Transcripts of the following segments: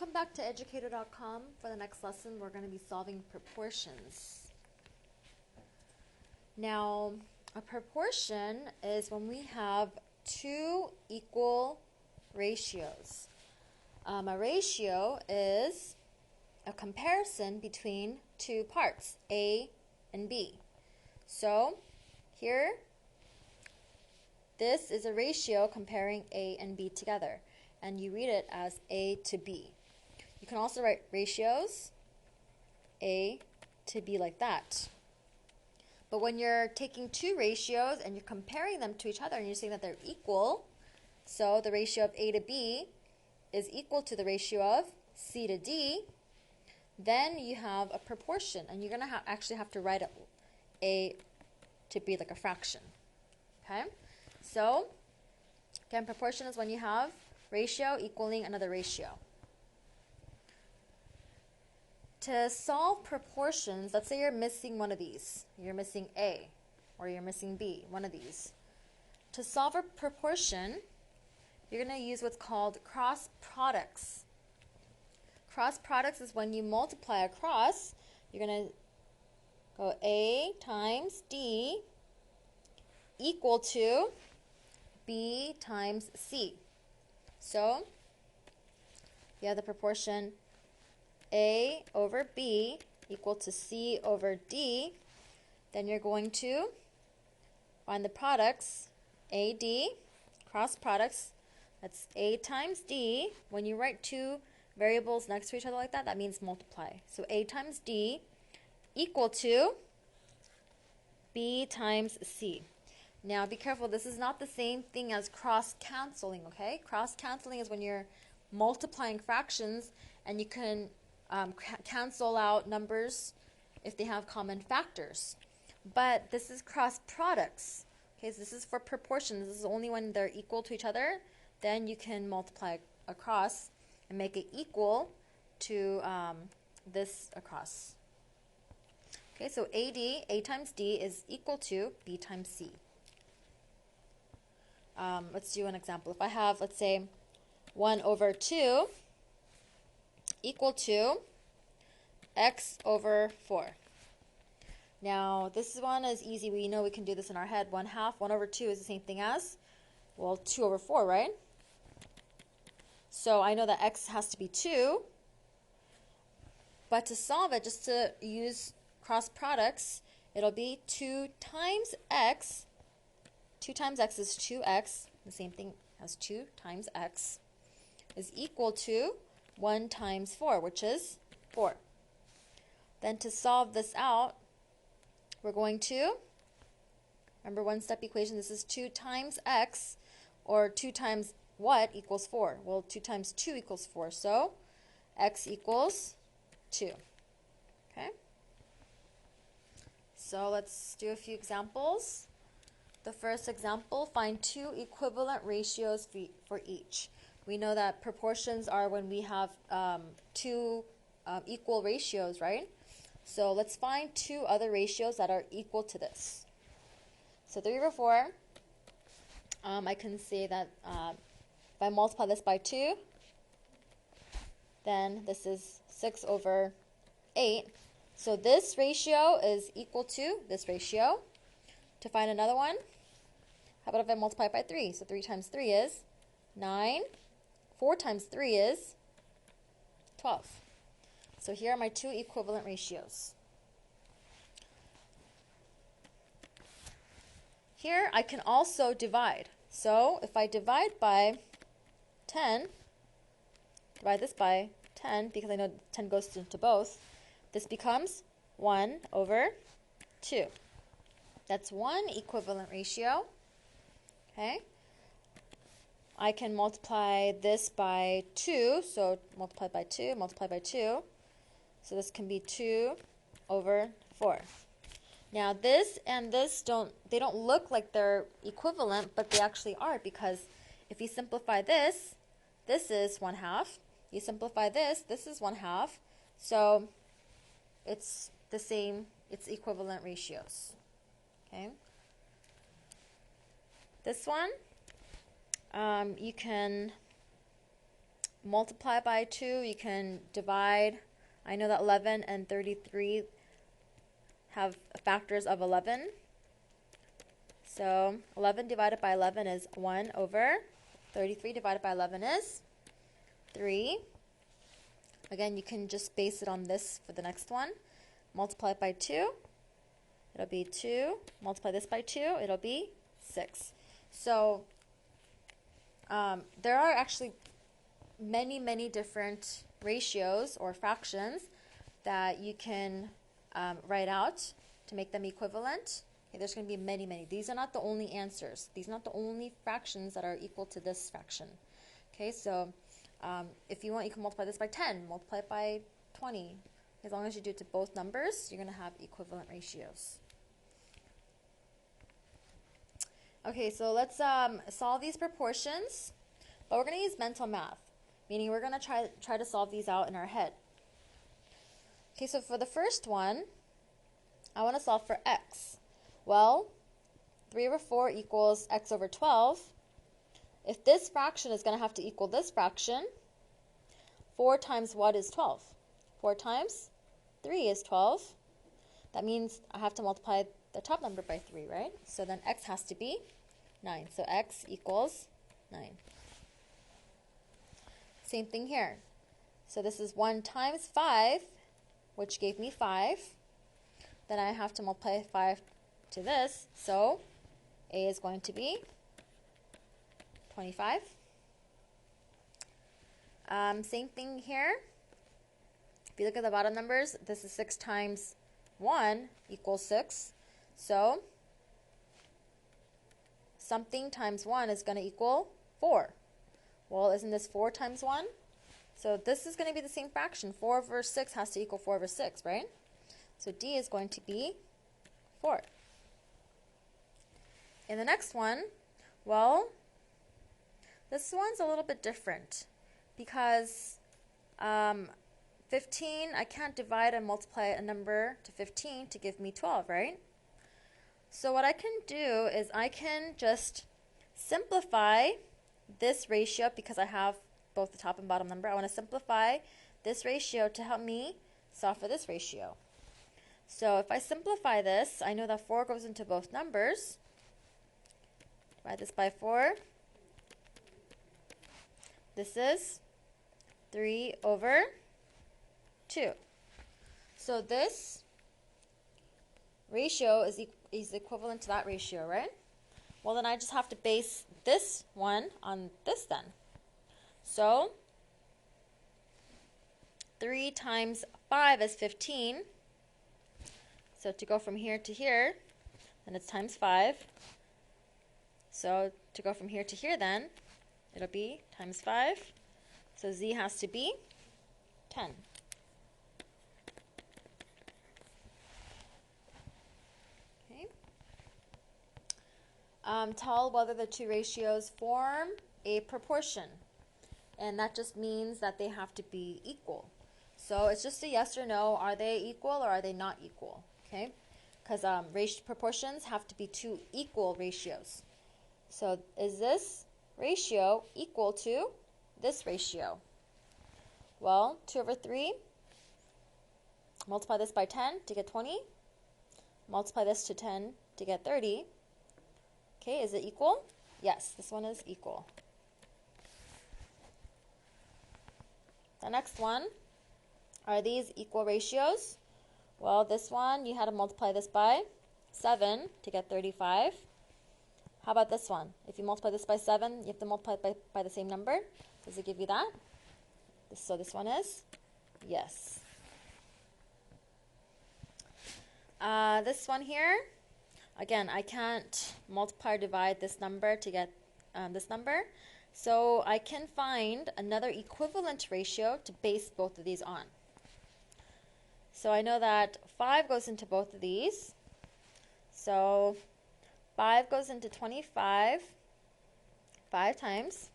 Welcome back to educator.com. For the next lesson, we're going to be solving proportions. Now, a proportion is when we have two equal ratios. A ratio is a comparison between two parts, A and B. So, here, this is a ratio comparing A and B together, and you read it as A to B. You can also write ratios A to B like that. But when you're taking two ratios and you're comparing them to each other and you're saying that they're equal, so the ratio of A to B is equal to the ratio of C to D, then you have a proportion, and you're going to actually have to write A to B like a fraction. Okay? So, again, proportion is when you have ratio equaling another ratio. To solve proportions, let's say you're missing one of these. You're missing A, or you're missing B, one of these. To solve a proportion, you're going to use what's called cross products. Cross products is when you multiply across, you're going to go A times D equal to B times C. So, you have the proportion A over B equal to C over D. Then you're going to find the products, AD, cross products. That's A times D. When you write two variables next to each other like that, that means multiply. So A times D equal to B times C. Now, be careful. This is not the same thing as cross-canceling, okay? Cross-canceling is when you're multiplying fractions and you can cancel out numbers if they have common factors. But this is cross products. Okay, so this is for proportions. This is only when they're equal to each other. Then you can multiply across and make it equal to this across. Okay, so AD, A times D, is equal to B times C. Let's do an example. If I have, let's say, 1 over 2 equal to x over 4. Now, this one is easy. We know we can do this in our head. 1/2, 1 over 2 is the same thing as, well, 2 over 4, right? So I know that x has to be 2. But to solve it, just to use cross products, it'll be 2 times x. 2 times x is 2x. The same thing as 2 times x is equal to 1 times 4, which is 4. Then to solve this out, we're going to, remember one-step equation, this is 2 times x, or 2 times what equals 4? Well, 2 times 2 equals 4, so x equals 2. Okay? So let's do a few examples. The first example, find two equivalent ratios for each. We know that proportions are when we have two equal ratios, right? So let's find two other ratios that are equal to this. So 3 over 4, I can say that if I multiply this by 2, then this is 6 over 8. So this ratio is equal to this ratio. To find another one, how about if I multiply it by 3? So 3 times 3 is 9. 4 times 3 is 12. So here are my two equivalent ratios. Here I can also divide. So if I divide by 10, divide this by 10, because I know 10 goes into both, this becomes 1 over 2. That's one equivalent ratio. Okay? I can multiply this by 2, so multiply by 2, multiply by 2. So this can be 2 over 4. Now this and this don't look like they're equivalent, but they actually are, because if you simplify this, this is 1/2. You simplify this, this is 1/2. So it's the same, it's equivalent ratios. Okay. This one, you can multiply by 2, you can divide. I know that 11 and 33 have factors of 11. So 11 divided by 11 is 1 over 33 divided by 11 is 3. Again, you can just base it on this for the next one. Multiply it by 2, it'll be 2. Multiply this by 2, it'll be 6. So there are actually many different ratios or fractions that you can write out to make them equivalent. Okay, there's going to be many. These are not the only answers. These are not the only fractions that are equal to this fraction. Okay, so if you want, you can multiply this by 10, multiply it by 20. As long as you do it to both numbers, you're going to have equivalent ratios. Okay, so let's solve these proportions, but we're going to use mental math, meaning we're going to try to solve these out in our head. Okay, so for the first one, I want to solve for x. Well, 3 over 4 equals x over 12. If this fraction is going to have to equal this fraction, 4 times what is 12? 4 times 3 is 12. That means I have to multiply the top number by 3, right? So then x has to be 9. So x equals 9. Same thing here. So this is 1 times 5, which gave me 5. Then I have to multiply 5 to this, so a is going to be 25. Same thing here. If you look at the bottom numbers, this is 6 times 1 equals 6. So something times 1 is going to equal 4. Well, isn't this 4 times 1? So this is going to be the same fraction. 4 over 6 has to equal 4 over 6, right? So D is going to be 4. In the next one, well, this one's a little bit different because 15, I can't divide and multiply a number to 15 to give me 12, right? So what I can do is I can just simplify this ratio because I have both the top and bottom number. I want to simplify this ratio to help me solve for this ratio. So if I simplify this, I know that 4 goes into both numbers. Divide this by 4. This is 3 over 2. So this ratio is equivalent to that ratio, right? Well, then I just have to base this one on this then. So 3 times 5 is 15. So to go from here to here, then it's times 5. So to go from here to here then, it'll be times 5. So Z has to be 10. Okay. Tell whether the two ratios form a proportion. And that just means that they have to be equal. So it's just a yes or no. Are they equal or are they not equal? Okay, because proportions have to be two equal ratios. So is this ratio equal to this ratio? Well, 2 over 3, multiply this by 10 to get 20. Multiply this to 10 to get 30. Okay, is it equal? Yes, this one is equal. The next one, are these equal ratios? Well, this one, you had to multiply this by 7 to get 35. How about this one? If you multiply this by 7, you have to multiply it by the same number. Does it give you that? So this one is yes. This one here, again, I can't multiply or divide this number to get this number. So I can find another equivalent ratio to base both of these on. So I know that 5 goes into both of these. So 5 goes into 25 5 times.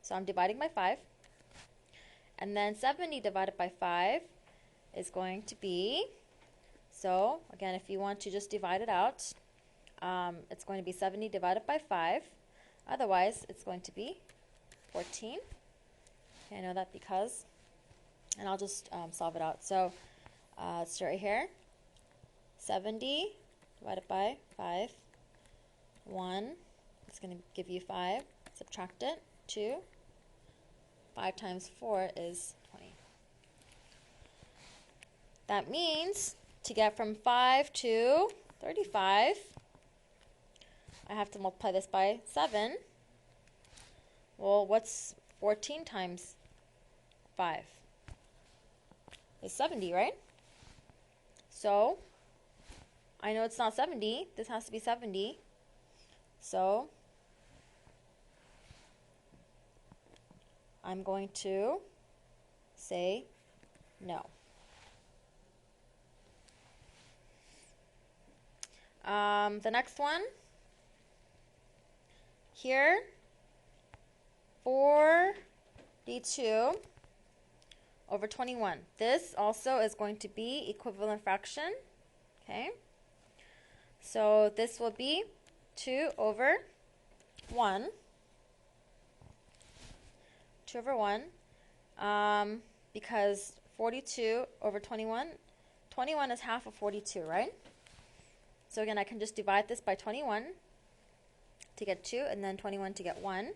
So I'm dividing by 5. And then 70 divided by 5 is going to be, so again, if you want to just divide it out, it's going to be 70 divided by 5. Otherwise, it's going to be 14. Okay, I know that because, and I'll just solve it out. So let's start right here. 70 divided by 5, 1. It's going to give you 5. Subtract it, 2. 5 times 4 is 20. That means to get from 5 to 35, I have to multiply this by 7. Well, what's 14 times 5? It's 70, right? So I know it's not 70. This has to be 70. So I'm going to say no. The next one here, 42 over 21. This also is going to be equivalent fraction. Okay, so this will be 2 over 1. 2 over 1, because 42 over 21, 21 is half of 42, right? So again, I can just divide this by 21 to get 2, and then 21 to get 1.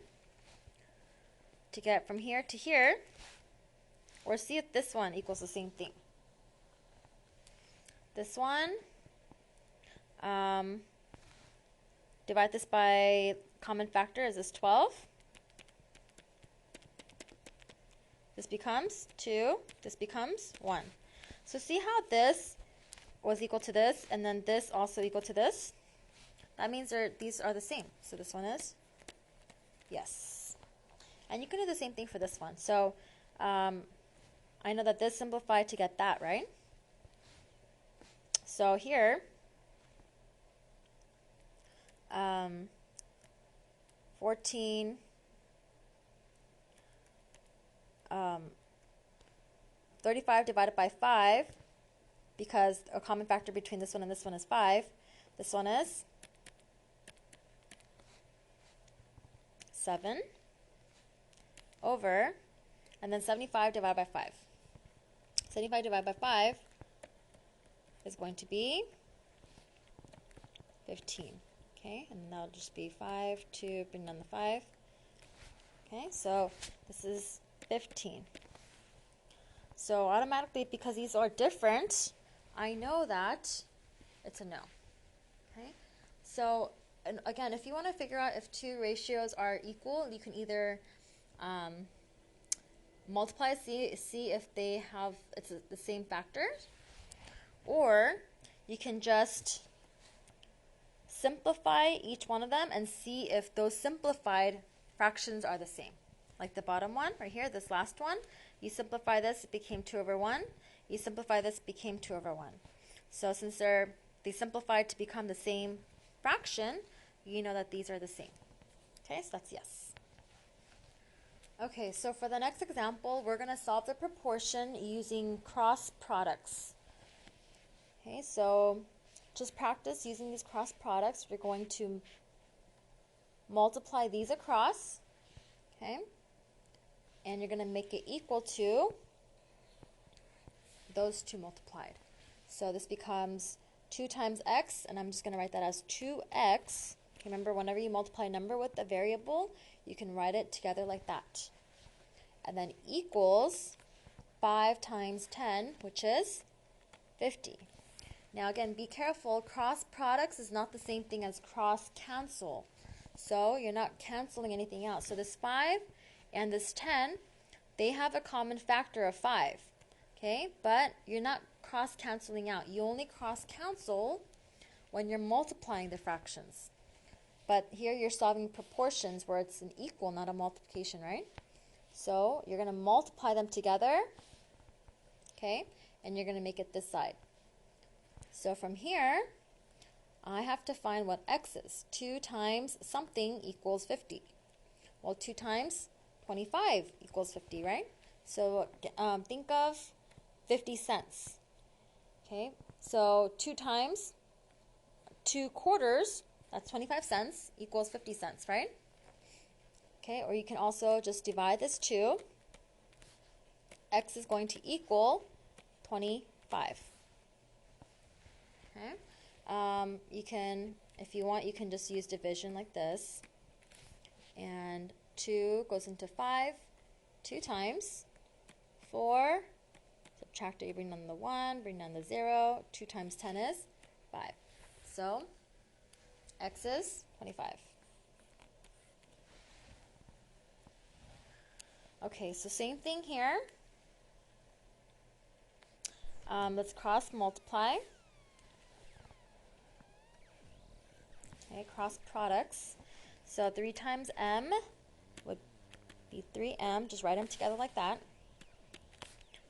To get from here to here, or see if this one equals the same thing. This one, divide this by common factor, is this 12? This becomes 2, this becomes 1. So see how this was equal to this, and then this also equal to this? That means these are the same. So this one is yes. And you can do the same thing for this one. So I know that this simplified to get that, right? So here, 14, 35 divided by 5, because a common factor between this one and this one is 5. This one is 7 over, and then 75 divided by 5. 75 divided by 5 is going to be 15. Okay, and that'll just be 5, 2, bring down the 5. Okay, so this is 15. So automatically, because these are different, I know that it's a no. Okay, so and again, if you want to figure out if two ratios are equal, you can either multiply, see if they have the same factors, or you can just simplify each one of them and see if those simplified fractions are the same. Like the bottom one right here, this last one, you simplify this, it became 2 over 1. You simplify this, it became 2 over 1. So since they simplified to become the same fraction, you know that these are the same. Okay, so that's yes. Okay, so for the next example, we're going to solve the proportion using cross products. Okay, so just practice using these cross products. We're going to multiply these across, okay, and you're going to make it equal to those two multiplied. So this becomes 2 times x, and I'm just going to write that as 2x. Remember, whenever you multiply a number with a variable, you can write it together like that. And then equals 5 times 10, which is 50. Now again, be careful. Cross products is not the same thing as cross cancel. So you're not canceling anything out. So this 5 and this 10, they have a common factor of 5. Okay, but you're not cross canceling out. You only cross cancel when you're multiplying the fractions. But here you're solving proportions where it's an equal, not a multiplication, right? So you're going to multiply them together, okay, and you're going to make it this side. So from here, I have to find what x is. 2 times something equals 50. Well, 2 times 25 equals 50, right? So think of 50 cents. Okay, so 2 times 2 quarters, that's 25 cents, equals 50 cents, right? Okay, or you can also just divide this 2 x is going to equal 25. Okay. You can, if you want, you can just use division like this. And 2 goes into 5 2 times. 4, subtract it, you bring down the 1, bring down the 0. 2 times 10 is 5. So x is 25. Okay, so same thing here. Let's cross multiply. Okay, cross products. So 3 times m would be 3m. Just write them together like that.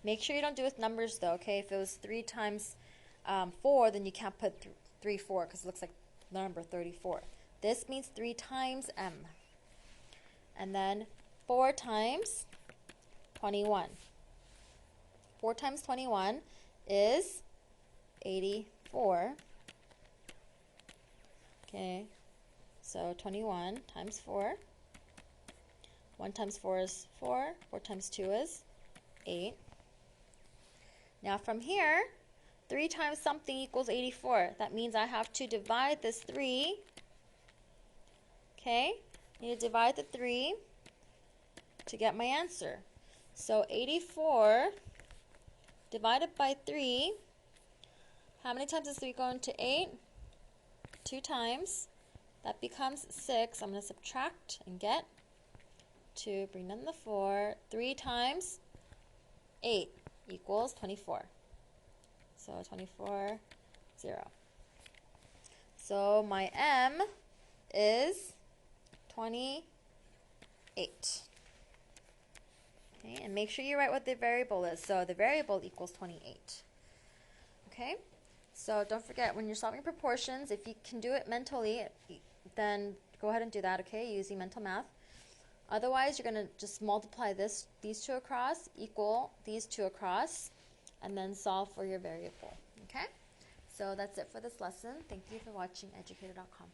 Make sure you don't do with numbers though, okay? If it was 3 times 4, then you can't put 3, 4 because it looks like the number 34. This means 3 times m. And then 4 times 21. 4 times 21 is 84. Okay, so 21 times 4. 1 times 4 is 4. 4 times 2 is 8. Now from here, 3 times something equals 84. That means I have to divide this 3. Okay, I need to divide the 3 to get my answer. So 84 divided by 3. How many times is 3 going to 8? 2 times. That becomes 6. I'm going to subtract and get 2. Bring down the 4. 3 times 8 equals 24. So 24, 0. So my m is 28. Okay, and make sure you write what the variable is. So the variable equals 28. Okay, so don't forget when you're solving proportions, if you can do it mentally, then go ahead and do that, okay, using mental math. Otherwise, you're going to just multiply these two across, equal these two across, and then solve for your variable. Okay, so that's it for this lesson. Thank you for watching educator.com.